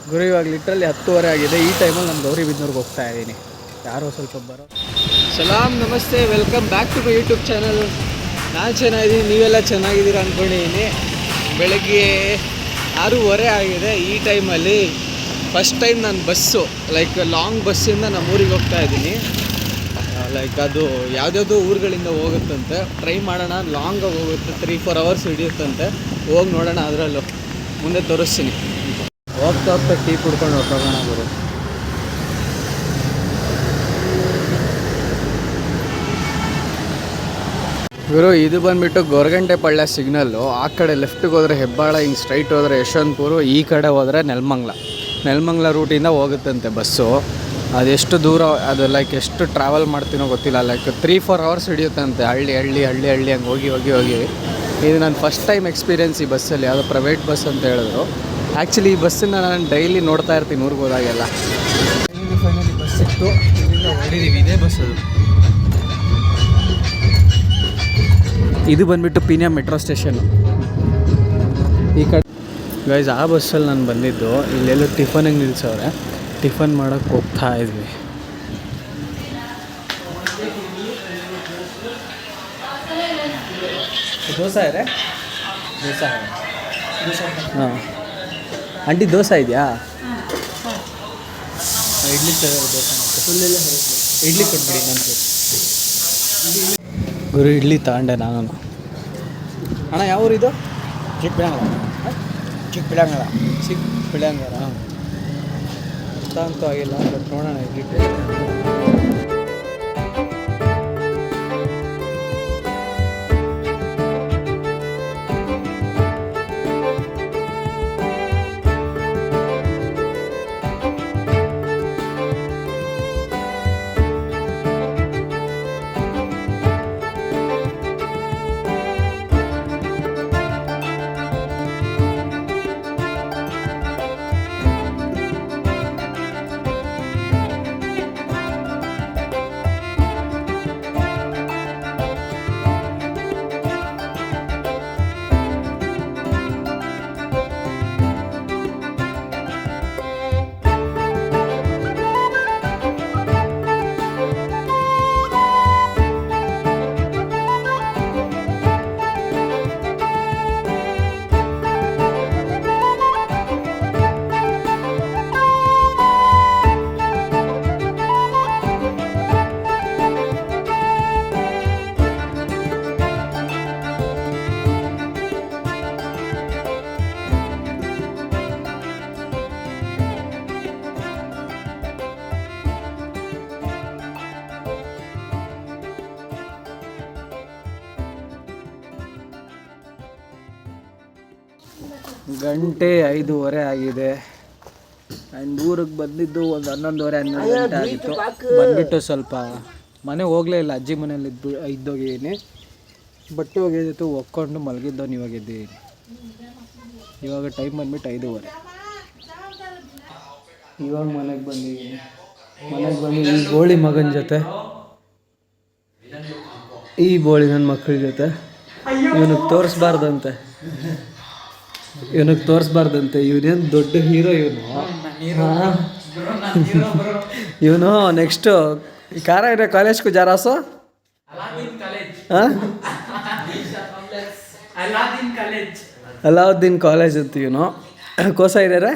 ಗುರು ಇವಾಗ ಲಿಟ್ರಲ್ಲಿ 10:30 ಆಗಿದೆ. ಈ ಟೈಮಲ್ಲಿ ನಾನು ಗೌರಿಬಿದನೂರಿಗೆ ಹೋಗ್ತಾ ಇದ್ದೀನಿ. ಯಾರೋ ಸ್ವಲ್ಪ ಬರೋ. ಸಲಾಮ್, ನಮಸ್ತೆ, welcome back to my YouTube channel. ನಾನು ಚೆನ್ನಾಗಿದ್ದೀನಿ, ನೀವೆಲ್ಲ ಚೆನ್ನಾಗಿದ್ದೀರಾ ಅಂದ್ಕೊಂಡಿದ್ದೀನಿ. ಬೆಳಗ್ಗೆ 6:30 ಆಗಿದೆ. ಈ ಟೈಮಲ್ಲಿ ಫಸ್ಟ್ ಟೈಮ್ ನಾನು ಬಸ್ಸು ಲೈಕ್ ಲಾಂಗ್ ಬಸ್ಸಿಂದ ನಮ್ಮ ಊರಿಗೆ ಹೋಗ್ತಾ ಇದ್ದೀನಿ. ಲೈಕ್ ಅದು ಯಾವುದ್ಯಾವುದೋ ಊರುಗಳಿಂದ ಹೋಗುತ್ತಂತೆ. ಟ್ರೈ ಮಾಡೋಣ, ಲಾಂಗಾಗಿ ಹೋಗುತ್ತೆ, 3-4 ಅವರ್ಸ್ ಹಿಡಿಯುತ್ತಂತೆ. ಹೋಗಿ ನೋಡೋಣ, ಅದರಲ್ಲೂ ಮುಂದೆ ತೋರಿಸ್ತೀನಿ. ಹೋಗ್ತಾ ಟೀ ಕುಡ್ಕೊಂಡು ಹೊರಟೋಗೋಣ ಗುರು. ಗುರು ಇದು ಬಂದುಬಿಟ್ಟು ಗೊರಗಂಟೆ ಪಳ್ಳ ಸಿಗ್ನಲ್ಲು. ಆ ಕಡೆ ಲೆಫ್ಟಿಗೆ ಹೋದರೆ ಹೆಬ್ಬಾಳ, ಹಿಂಗೆ ಸ್ಟ್ರೈಟ್ ಹೋದರೆ ಯಶವಂತಪುರ, ಈ ಕಡೆ ಹೋದರೆ ನೆಲಮಂಗಲ ರೂಟಿಂದ ಹೋಗುತ್ತಂತೆ ಬಸ್ಸು. ಅದೆಷ್ಟು ದೂರ ಅದು ಲೈಕ್ ಎಷ್ಟು ಟ್ರಾವೆಲ್ ಮಾಡ್ತೀನೋ ಗೊತ್ತಿಲ್ಲ. ಲೈಕ್ 3-4 ಅವರ್ಸ್ ಹಿಡಿಯುತ್ತಂತೆ. ಹಳ್ಳಿ ಹಂಗೆ ಹೋಗಿ. ಇದು ನನ್ನ ಫಸ್ಟ್ ಟೈಮ್ ಎಕ್ಸ್ಪೀರಿಯೆನ್ಸ್ ಈ ಬಸ್ಸಲ್ಲಿ. ಯಾವುದೋ ಪ್ರೈವೇಟ್ ಬಸ್ ಅಂತ ಹೇಳಿದ್ರು. ಆ್ಯಕ್ಚುಲಿ ಈ ಬಸ್ಸನ್ನು ನಾನು ಡೈಲಿ ನೋಡ್ತಾ ಇರ್ತೀನಿ ಊರಿಗೆ ಹೋದಾಗೆಲ್ಲ. ಫೈನಲಿ ಬಸ್ ಸಿಕ್ತು, ಇಲ್ಲಿಂದ ಹೊರಡಿದ್ದೀವಿ. ಇದೇ ಬಸ್ ಅದು. ಇದು ಬಂದುಬಿಟ್ಟು ಪೀಣ್ಯ ಮೆಟ್ರೋ ಸ್ಟೇಷನ್ನು. ಈ ಕಡೆ ಗೈಸ್ ಆ ಬಸ್ಸಲ್ಲಿ ನಾನು ಬಂದಿದ್ದು. ಇಲ್ಲೆಲ್ಲೋ ಟಿಫನಿಗೆ ನಿಲ್ಸವ್ರೆ. ಟಿಫನ್ ಮಾಡೋಕ್ಕೆ ಹೋಗ್ತಾ ಇದ್ವಿ. ದೋಸೆ ಇದೆ, ಹಾಂ ಆಂಟಿ ದೋಸೆ ಇದೆಯಾ? ಇಡ್ಲಿ ದೋಸೆ ಇಡ್ಲಿ ಕೊಟ್ಬಿಡಿ ನನಗೆ. ಗುರು ಇಡ್ಲಿ ತಗೊಂಡೆ ನಾನು. ಅಣ್ಣ ಯಾವ ಊರಿದು? ಚಿಕ್ಕಬಿಳಂಗಲ ಹಾಂ. ಅರ್ಥ ಅಂತೂ ಆಗಿಲ್ಲ, ಬಟ್ ನೋಡೋಣ ಇಡ್ಲಿ. ಗಂಟೆ 5:30 ಆಗಿದೆ. ಆ್ಯಂಡ್ ಊರಿಗೆ ಬಂದಿದ್ದು ಒಂದು 11:30-12 ಗಂಟೆ ಆಗಿತ್ತು. ಬಂದುಬಿಟ್ಟು ಸ್ವಲ್ಪ ಮನೆ ಹೋಗಲೇ ಇಲ್ಲ, ಅಜ್ಜಿ ಮನೇಲಿ ಇದ್ದೋಗಿದ್ದೀನಿ. ಬಟ್ಟೆ ಹೋಗಿದ್ದು ಒಕ್ಕೊಂಡು ಮಲಗಿದ್ದವನು. ಇವಾಗ ಎದ್ದಿದ್ದೀನಿ. ಇವಾಗ ಟೈಮ್ ಬಂದುಬಿಟ್ಟು 5:30. ಇವಾಗ ಮನೆಗೆ ಬಂದಿದ್ದೀನಿ. ಈ ಗೋಳಿ ಮಗನ ಜೊತೆ, ಈ ಬೋಳಿ ನನ್ನ ಮಕ್ಕಳ ಜೊತೆ. ಇವನಿಗೆ ತೋರಿಸ್ಬಾರ್ದಂತೆ, ಇವನೇನು ದೊಡ್ಡ ಹೀರೋ ಇವನು ನೆಕ್ಸ್ಟು ಕಾರ ಇದೆ ಕಾಲೇಜ್ಗೂ ಜಾರಾಸು. ಅಲಾವುದ್ದೀನ್ ಕಾಲೇಜ್ ಅಂತ ಇವನು. ಕೋಸ ಇದ್ದಾರೆ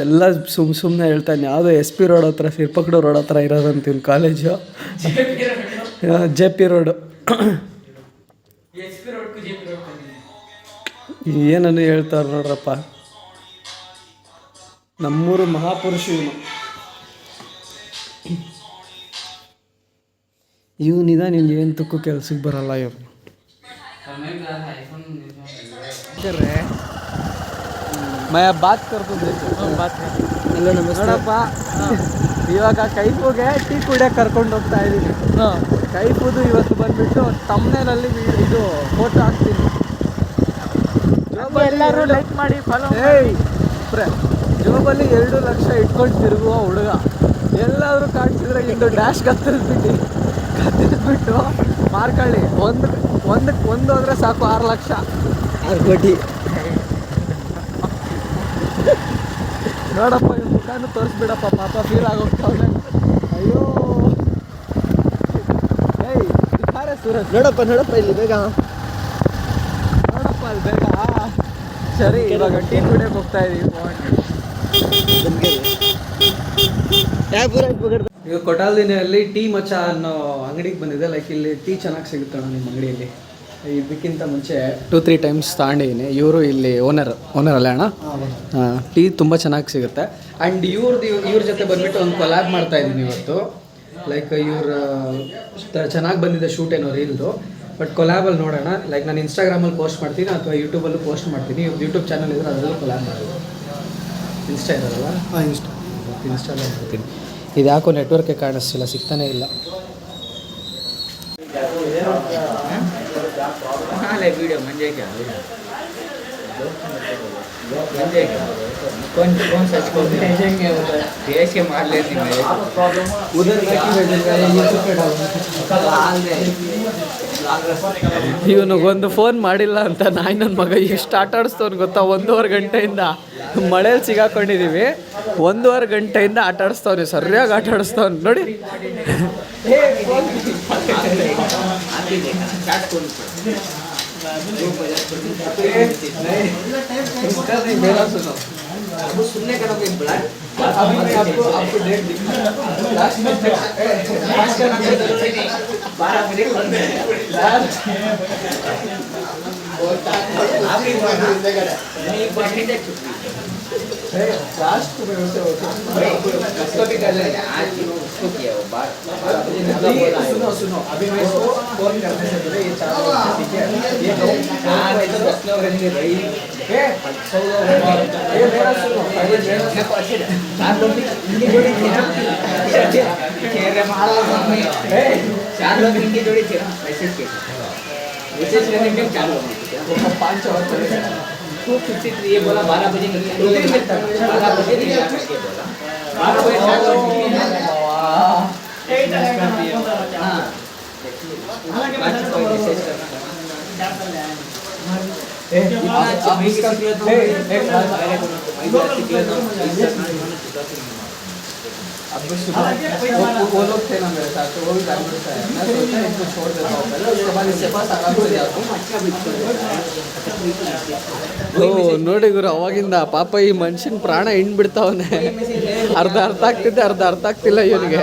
ಎಲ್ಲ ಸುಮ್ಮನೆ ಹೇಳ್ತಾನೆ. ಯಾವುದೋ SP ರೋಡ್ ಹತ್ರ, ಸಿರ್ಪಕ್ಡು ರೋಡ್ ಹತ್ರ ಇರೋದಂತ ಇವನು ಕಾಲೇಜು. JP road. ಏನನ್ನು ಹೇಳ್ತಾರೆ ನೋಡ್ರಪ್ಪ. ನಮ್ಮೂರು ಮಹಾಪುರುಷ ಇವನಿದ. ನಿಮ್ಗೆ ಏನು ತುಕ್ಕು ಕೆಲ್ಸಕ್ಕೆ ಬರಲ್ಲ ಇವ್ರು. ಮಯ ಬಾತ್ ಕರ್ಕೊಂಡು ಎಲ್ಲ ನೋಡಪ್ಪ. ಇವಾಗ ಕೈಫುಗೆ ಟೀ ಕುಡಿಯೋಕೆ ಕರ್ಕೊಂಡು ಹೋಗ್ತಾ ಇದ್ದೀನಿ. ಕೈಫುದು ಇವತ್ತು ಬಂದುಬಿಟ್ಟು ತಮ್ಮನೇಲಲ್ಲಿ ಇದು ಫೋಟೋ ಹಾಕ್ತೀನಿ. ಎಲ್ಲರೂ ಲೈಕ್ ಮಾಡಿ, ಫಾಲೋ ಮಾಡಿ. ಜೋಬಲ್ಲಿ 2 ಲಕ್ಷ ಇಟ್ಕೊಂಡು ತಿರುಗುವ ಹುಡುಗ. ಎಲ್ಲರೂ ಕಾಣಿಸಿದ್ರೆ ಇಂದು ಡ್ಯಾಶ್ ಕತ್ತಿದ್ಬಿಟ್ಟು ಮಾರ್ಕೊಳ್ಳಿ. ಒಂದು ಹೋದ್ರೆ ಸಾಕು 6 ಲಕ್ಷ 6 ಕೋಟಿ. ನೋಡಪ್ಪ ಇವ್ರ ಮುಖಾನು ತೋರಿಸ್ಬಿಡಪ್ಪ, ಪಾಪ ಫೀಲ್ ಆಗೋಗ್ತಾವೆ. ಅಯ್ಯೋ ಏಯ್ ಸೂರಜ್, ನೋಡಪ್ಪ ಇಲ್ಲಿ ಬೇಗ, ನೋಡಪ್ಪ ಅಲ್ಲಿ ಬೇಗ. ಸರಿ, ಇವಾಗ ಟೀ ಕುಡಿಯೋಕೆ ಹೋಗ್ತಾ ಇದೀವಿ. ಈಗ ಕೊಟಾಲ್ದಿನಲ್ಲಿ ಟೀ ಮಚ ಅನ್ನೋ ಅಂಗಡಿಗೆ ಬಂದಿದೆ. ಲೈಕ್ ಇಲ್ಲಿ ಟೀ ಚೆನ್ನಾಗಿ ಸಿಗುತ್ತೆ ನಿಮ್ಮ ಅಂಗಡಿಯಲ್ಲಿ. ಇದಕ್ಕಿಂತ ಮುಂಚೆ 2-3 ಟೈಮ್ಸ್ ತಗೊಂಡಿದ್ದೀನಿ. ಇವರು ಇಲ್ಲಿ ಓನರ್ ಅಲ್ಲ ಅಣ್ಣ? ಹಾಂ, ಟೀ ತುಂಬ ಚೆನ್ನಾಗಿ ಸಿಗುತ್ತೆ. ಆ್ಯಂಡ್ ಇವ್ರ ಜೊತೆ ಬಂದುಬಿಟ್ಟು ಒಂದು ಕೊಲ್ಯಾಬ್ ಮಾಡ್ತಾ ಇದ್ದೀನಿ ಇವತ್ತು. ಲೈಕ್ ಇವ್ರ ಚೆನ್ನಾಗಿ ಬಂದಿದೆ ಶೂಟ್ ಏನೋ ರೀಲ್ದು. ಬಟ್ ಕೊಲ್ಯಾಬಲ್ಲಿ ನೋಡೋಣ. ಲೈಕ್ ನಾನು ಇನ್ಸ್ಟಾಗ್ರಾಮಲ್ಲಿ ಪೋಸ್ಟ್ ಮಾಡ್ತೀನಿ ಅಥವಾ ಯೂಟ್ಯೂಬಲ್ಲೂ ಪೋಸ್ಟ್ ಮಾಡ್ತೀನಿ. ಯೂಟ್ಯೂಬ್ ಚಾನಲ್ ಇದ್ರೆ ಅದರಲ್ಲೂ ಕೊಲ್ಯಾಬ್ ಮಾಡೋದು. ಇನ್ಸ್ಟಾ ಇರೋದಲ್ಲ? ಹಾಂ, ಇನ್ಸ್ಟಾದಲ್ಲಿ ಮಾಡ್ತೀನಿ. ಇದು ಯಾಕೋ ನೆಟ್ವರ್ಕೇ ಕಾಣಿಸ್ತಿಲ್ಲ, ಸಿಗ್ತಾನೇ ಇಲ್ಲ. वीडियो मंजे क्या कौन सच को भेजेंगे भेज के मार लेती मैं उधर भेजेंगे यूट्यूब पे ಇವನಿಗೊಂದು ಫೋನ್ ಮಾಡಿಲ್ಲ ಅಂತ ನಾಯಿ ನನ್ನ ಮಗ ಎಷ್ಟು ಆಟ ಆಡಿಸ್ತವ್ನು ಗೊತ್ತಾ? 1.5 ಗಂಟೆಯಿಂದ ಮಳೇಲಿ ಸಿಗಾಕೊಂಡಿದ್ದೀವಿ. 1.5 ಗಂಟೆಯಿಂದ ಆಟ ಆಡಿಸ್ತವ್ನೆ, ಸರಿಯಾಗಿ ಆಟ ಆಡಿಸ್ತವ್ನು ನೋಡಿ. सुनने का कोई ब्लड आपको डेट दिखा लास्ट में 12 मिनट लास्ट में उसे उसको भी कर लेंगे आज उसको किया वो बात सुनो अभी मैं इसको फोन करने से पहले ये 4 लोग ठीक है ये लोग 10 लोग रहेंगे भाई ये 100 लोग ये मेरा सुनो पहले मैं पहुंचे 4 लोग इनकी जोड़ी थी ना कह रहे महाराज में 4 लोग इनकी जोड़ी थी ना मैसेज करने में 4 लोग वो 5 और चले 253 ये बोला 12 बजे निकलेंगे 12 बजे नहीं आ करके बोला 12 बजे हाँ आज कोई मैसेज करना वो लोग थे ना मेरे साथ, तो वो भी बैंगलोर से आए. मैं सोचा इनको छोड़ देता हूँ पहले, उसके बाद इसके पास आराम से जाता हूँ. ನೋಡಿ ಗುರು, ಅವಾಗಿಂದ ಪಾಪ ಈ ಮನುಷ್ಯನ ಪ್ರಾಣ ಹಿಂಡ್ಬಿಡ್ತಾವನೆ. ಅರ್ಧ ಆಗ್ತಿದ್ದೆ, ಅರ್ಧ ಆಗ್ತಿಲ್ಲ ಇವನಿಗೆ.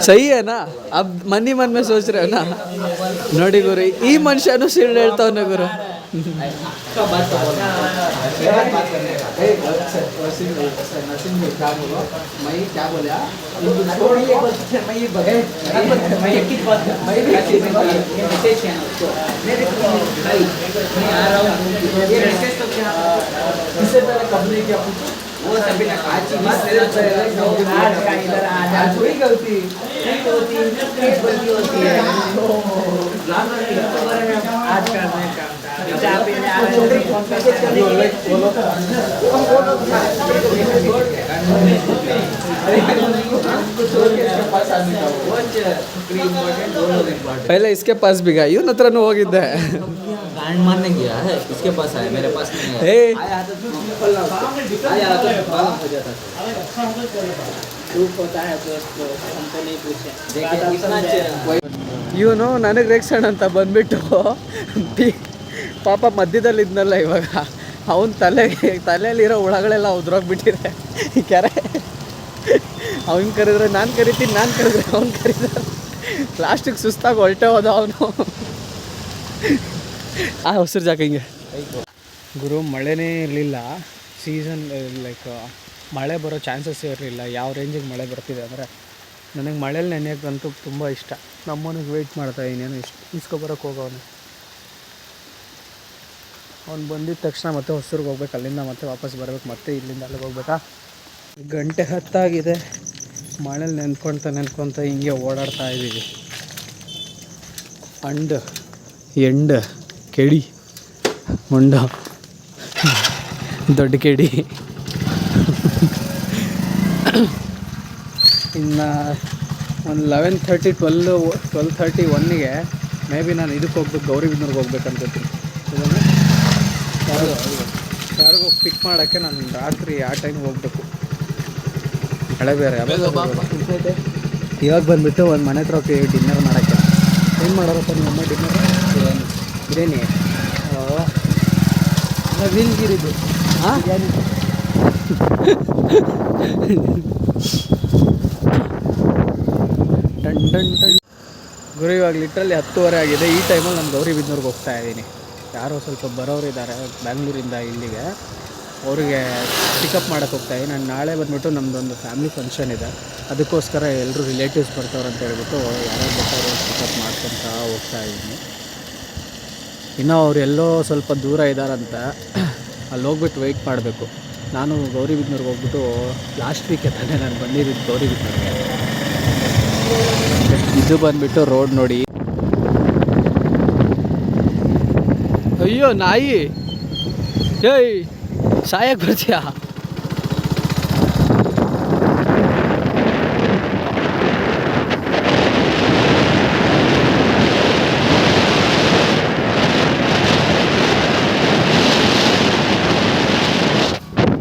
सही है ना? अब मन ही मन में सोच रहे हो ना. ನೋಡಿ ಗುರು, ಈ ಮನುಷ್ಯನು ಸುಳ್ಳು ಹೇಳ್ತಾವನೆ ಗುರು. वो सभी ना आज का इधर आज कोई गलती नहीं होती होती है आज करने का पहले इसके पास भी गया, यूं नत्र ಹೋಗಿದ್ದೆ. बैंड मारने गया है, इसके पास आया, मेरे पास नहीं है. आया तो मालूम हो जाता होता है दोस्त, हमको नहीं पूछे. देखिए इतना ಇವನು ನನಗೆ ರೇಕ್ಸಣ ಅಂತ ಬಂದ್ಬಿಟ್ಟು ಪಾಪ ಮಧ್ಯದಲ್ಲಿ ಇದ್ನಲ್ಲ ಇವಾಗ, ಅವನ ತಲೆಯಲ್ಲಿರೋ ಹುಳಗಳೆಲ್ಲ ಉದ್ರೋಗ್ಬಿಟ್ಟಿದೆ ಈ ಕೆರೆ. ಅವ್ನು ಕರೆದ್ರೆ ನಾನು ಕರಿತೀನಿ, ನಾನು ಕರೆದ್ರೆ ಅವ್ನು ಕರೀತಾರೆ. ಲಾಸ್ಟಿಗೆ ಸುಸ್ತಾಗಿ ಹೊರಟೆ ಹೋದ ಅವನು. ಆ ಹೊಸರು ಜಾಕಂಗೆ ಗುರು, ಮಳೆನೇ ಇರಲಿಲ್ಲ. ಸೀಸನ್ ಲೈಕ್ ಮಳೆ ಬರೋ ಚಾನ್ಸಸ್ ಇರಲಿಲ್ಲ. ಯಾವ ರೇಂಜಿಗೆ ಮಳೆ ಬರ್ತಿದೆ ಅಂದರೆ, ನನಗೆ ಮಳೇಲಿ ನೆನೆಯೋಕ್ಕಂತೂ ತುಂಬ ಇಷ್ಟ. ನಮ್ಮನಿಗೆ ವೆಯ್ಟ್ ಮಾಡ್ತಾ ಇನ್ನೇನು ಇಸ್ಕೊಬರೋಕ್ಕೆ ಹೋಗೋನು. ಅವ್ನು ಬಂದಿದ್ದ ತಕ್ಷಣ ಮತ್ತೆ ಹೊಸೂರಿಗೆ ಹೋಗ್ಬೇಕು, ಅಲ್ಲಿಂದ ಮತ್ತೆ ವಾಪಸ್ ಬರಬೇಕು, ಮತ್ತೆ ಇಲ್ಲಿಂದ ಅಲ್ಲಿಗೆ ಹೋಗ್ಬೇಕಾ. 10:10 ಆಗಿದೆ. ಮಳೇಲಿ ನೆನ್ಕೊತ ಹಿಂಗೆ ಓಡಾಡ್ತಾ ಇದ್ದೀವಿ. ಎಂಡ್ ಕೆಡಿ ಮೊಂಡ ದೊಡ್ಡ ಕೆಡಿ. ಇನ್ನು ಒಂದು 11:30 12:30 1ಗೆ ಮೇ ಬಿ ನಾನು ಇದಕ್ಕೆ ಹೋಗ್ಬೇಕು, ಗೌರಿಬಿದನೂರ್ಗೆ ಹೋಗ್ಬೇಕು ಅನ್ಕೋತೀನಿ. ಯಾರಿಗೂ ಪಿಕ್ ಮಾಡೋಕ್ಕೆ ನಾನು ರಾತ್ರಿ ಆ ಟೈಮ್ಗೆ ಹೋಗ್ಬೇಕು. ಮಳೆ ಬೇರೆ ಇವಾಗ ಬಂದುಬಿಟ್ಟು ಒಂದು ಮನೆ ಹತ್ರ ಹೋಗಿ ಡಿನ್ನರ್ ಮಾಡೋಕ್ಕೆ. ಏನು ಮಾಡೋರಪ್ಪ ನಿಮ್ಮಮ್ಮ ಡಿನ್ನರ್? ಬಿರಿಯಾನಿ. ವೀಲ್ಗಿರಿದು ಹಾಂ ಟನ್ ಟನ್ ಟನ್. ಗುರು ಇವಾಗ ಲಿಟ್ರಲ್ಲಿ 10:30 ಆಗಿದೆ. ಈ ಟೈಮಲ್ಲಿ ನಾನು ಗೌರಿಬಿದನೂರ್ಗೆ ಹೋಗ್ತಾ ಇದ್ದೀನಿ. ಯಾರೋ ಸ್ವಲ್ಪ ಬರೋರಿದ್ದಾರೆ ಬ್ಯಾಂಗ್ಳೂರಿಂದ ಇಲ್ಲಿಗೆ, ಅವರಿಗೆ ಪಿಕಪ್ ಮಾಡೋಕ್ಕೆ ಹೋಗ್ತಾಯಿದ್ದೀನಿ. ನಾನು ನಾಳೆ ಬಂದುಬಿಟ್ಟು ನಮ್ಮದೊಂದು ಫ್ಯಾಮಿಲಿ ಫಂಕ್ಷನ್ ಇದೆ, ಅದಕ್ಕೋಸ್ಕರ ಎಲ್ಲರೂ ರಿಲೇಟಿವ್ಸ್ ಬರ್ತಾವ್ರೆ ಅಂತ ಹೇಳ್ಬಿಟ್ಟು ಯಾರು ಬರ್ತಾರೋ ಪಿಕಪ್ ಮಾಡ್ಕೊತಾ ಹೋಗ್ತಾ ಇದ್ದೀನಿ. ಇನ್ನೂ ಅವ್ರು ಎಲ್ಲೋ ಸ್ವಲ್ಪ ದೂರ ಇದ್ದಾರಂತೆ, ಅಲ್ಲಿ ಹೋಗ್ಬಿಟ್ಟು ವೆಯ್ಟ್ ಮಾಡಬೇಕು. ನಾನು ಗೌರಿಬಿದನೂರ್ಗೆ ಹೋಗ್ಬಿಟ್ಟು ಲಾಸ್ಟ್ ವೀಕೆ ತಾನೇ ನಾನು ಬಂದಿದ್ದು ಗೌರಿಬಿದನೂರ್ಗೆ. ಇದು ಬಂದುಬಿಟ್ಟು ರೋಡ್ ನೋಡಿ. ಅಯ್ಯೋ ನಾಯಿ, ಏಯ್ ಸಾಯಕ್ಕೆ ಬರ್ತೀಯಾ?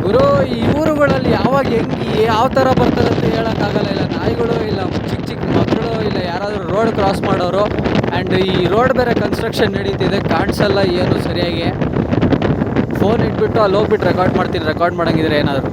ಗುರು ಈ ಊರುಗಳಲ್ಲಿ ಯಾವಾಗ ಹೆಂಗೆ ಯಾವ ಥರ ಬರ್ತಾರೆ ಅಂತ ಹೇಳೋಕ್ಕಾಗಲ್ಲ. ಇಲ್ಲ ನಾಯಿಗಳು, ಇಲ್ಲ ಚಿಕ್ಕ ಚಿಕ್ಕ ಮಕ್ಕಳು, ಇಲ್ಲ ಯಾರಾದರೂ ರೋಡ್ ಕ್ರಾಸ್ ಮಾಡೋರು. ಆ್ಯಂಡ್ ಈ ರೋಡ್ ಬೇರೆ ಕನ್ಸ್ಟ್ರಕ್ಷನ್ ನಡೀತಿದೆ, ಕಾಣಿಸಲ್ಲ ಏನು ಸರಿಯಾಗಿ. ಫೋನ್ ಇಟ್ಬಿಟ್ಟು ಅಲ್ಲಿ ಹೋಗ್ಬಿಟ್ಟು ರೆಕಾರ್ಡ್ ಮಾಡ್ತೀನಿ, ರೆಕಾರ್ಡ್ ಮಾಡೋಂಗಿದ್ರೆ ಏನಾದರೂ.